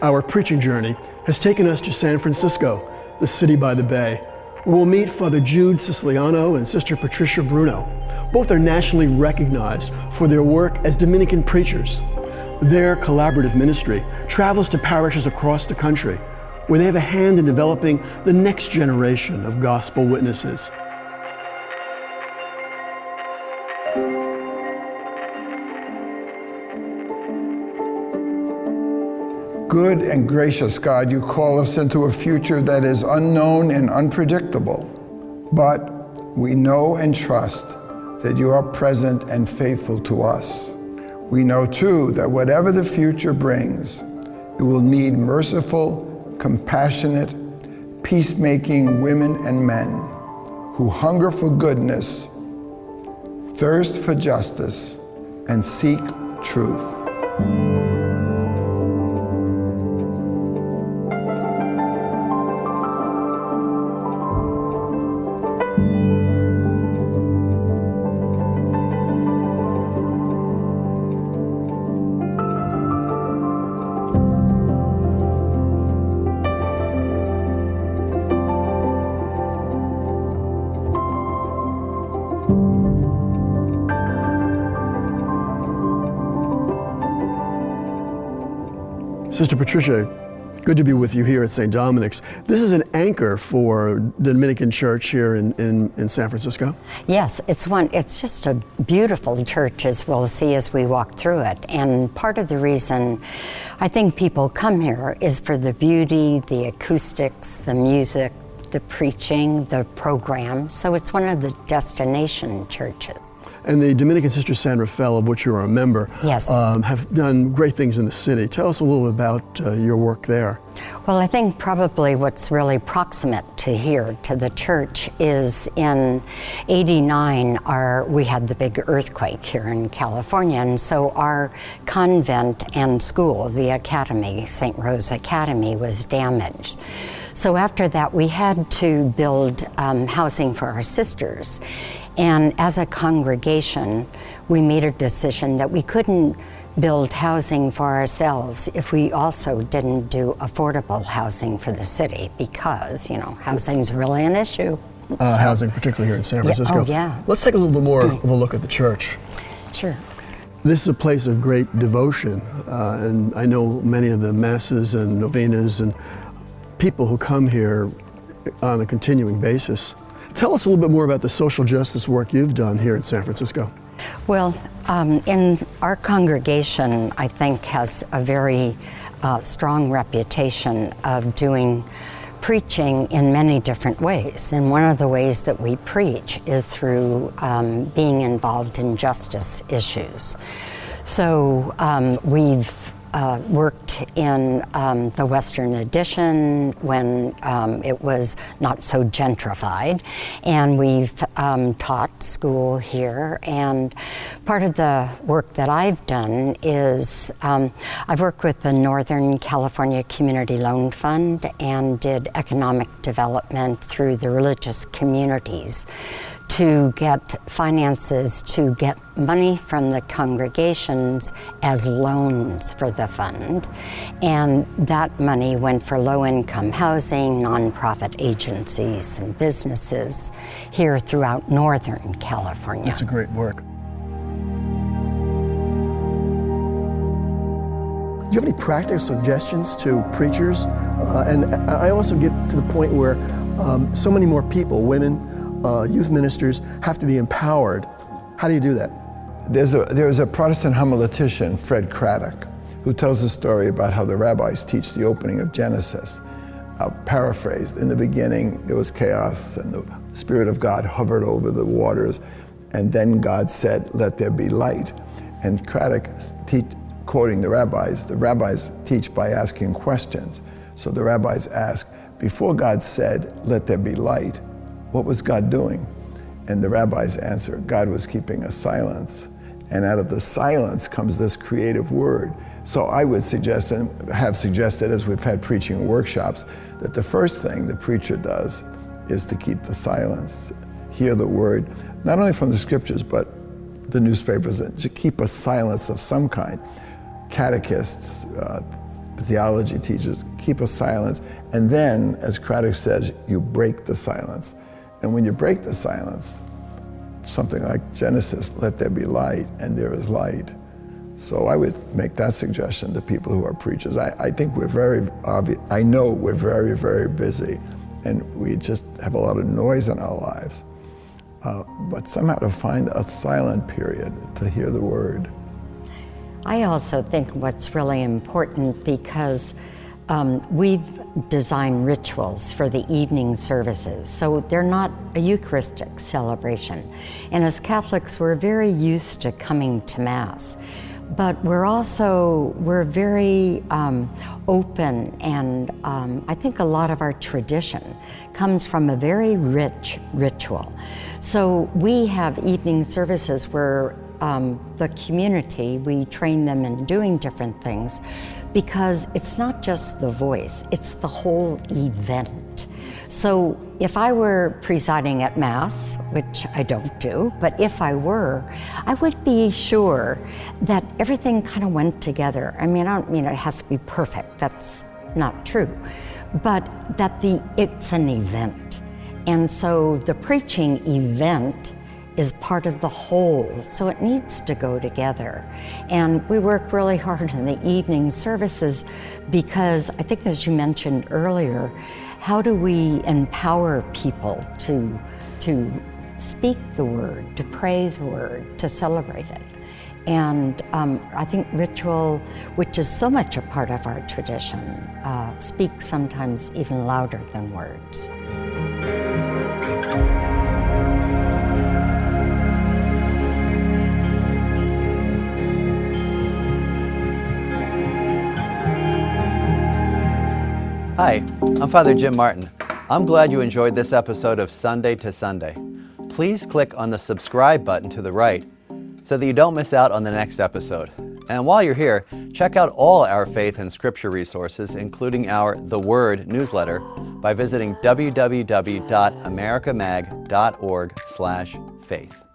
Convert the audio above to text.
Our preaching journey has taken us to San Francisco, the city by the bay, where we'll meet Father Jude Siciliano and Sister Patricia Bruno. Both are nationally recognized for their work as Dominican preachers. Their collaborative ministry travels to parishes across the country, where they have a hand in developing the next generation of gospel witnesses. Good and gracious God, you call us into a future that is unknown and unpredictable, but we know and trust that you are present and faithful to us. We know too that whatever the future brings, it will need merciful, compassionate, peacemaking women and men who hunger for goodness, thirst for justice, and seek truth. Sister Patricia, good to be with you here at St. Dominic's. This is an anchor for the Dominican Church here in San Francisco. Yes, it's just a beautiful church, as we'll see as we walk through it. And part of the reason I think people come here is for the beauty, the acoustics, the music, the preaching, the programs. So it's one of the destination churches. And the Dominican Sisters San Rafael, of which you are a member, yes, have done great things in the city. Tell us a little about your work there. Well, I think probably what's really proximate to here, to the church, is in '89, we had the big earthquake here in California, and so our convent and school, the academy, St. Rose Academy, was damaged. So after that, we had to build housing for our sisters. And as a congregation, we made a decision that we couldn't build housing for ourselves if we also didn't do affordable housing for the city, because, you know, housing's really an issue. Housing, particularly here in San Francisco. Yeah. Oh, yeah. Let's take a little bit more of a look at the church. Sure. This is a place of great devotion, and I know many of the masses and novenas and people who come here on a continuing basis. Tell us a little bit more about the social justice work you've done here in San Francisco. Well, in our congregation, I think, has a very strong reputation of doing preaching in many different ways. And one of the ways that we preach is through being involved in justice issues. So we've worked in the Western Addition when it was not so gentrified, and we've taught school here. And part of the work that I've done is I've worked with the Northern California Community Loan Fund and did economic development through the religious communities to get finances, to get money from the congregations as loans for the fund. And that money went for low-income housing, nonprofit agencies, and businesses here throughout Northern California. That's a great work. Do you have any practical suggestions to preachers? And I also get to the point where so many more people, women, youth ministers, have to be empowered. How do you do that? There's a Protestant homiletician, Fred Craddock, who tells a story about how the rabbis teach the opening of Genesis. Paraphrased, in the beginning there was chaos and the Spirit of God hovered over the waters, and then God said, "Let there be light." And Craddock, quoting the rabbis teach by asking questions. So the rabbis ask, before God said, "Let there be light," what was God doing? And the rabbis answer, God was keeping a silence. And out of the silence comes this creative word. So I would suggest, and have suggested as we've had preaching workshops, that the first thing the preacher does is to keep the silence, hear the word, not only from the scriptures, but the newspapers, to keep a silence of some kind. Catechists, theology teaches, keep a silence. And then, as Craddock says, you break the silence. And when you break the silence, something like Genesis, let there be light, and there is light. So I would make that suggestion to people who are preachers. I think we're very obvious. I know we're very, very busy, and we just have a lot of noise in our lives. But somehow to find a silent period to hear the word. I also think what's really important, because we've designed rituals for the evening services, so they're not a Eucharistic celebration. And as Catholics, we're very used to coming to Mass, but we're very open, and I think a lot of our tradition comes from a very rich ritual. So we have evening services where the community, we train them in doing different things, because it's not just the voice, it's the whole event. So if I were presiding at Mass, which I don't do, but if I were, I would be sure that everything kind of went together. I mean, I don't mean it has to be perfect, that's not true, but that it's an event. And so the preaching event is part of the whole, so it needs to go together. And we work really hard in the evening services because I think, as you mentioned earlier, how do we empower people to speak the word, to pray the word, to celebrate it? And I think ritual, which is so much a part of our tradition, speaks sometimes even louder than words. Hi, I'm Father Jim Martin. I'm glad you enjoyed this episode of Sunday to Sunday. Please click on the subscribe button to the right so that you don't miss out on the next episode. And while you're here, check out all our faith and scripture resources, including our The Word newsletter, by visiting www.americamag.org/faith.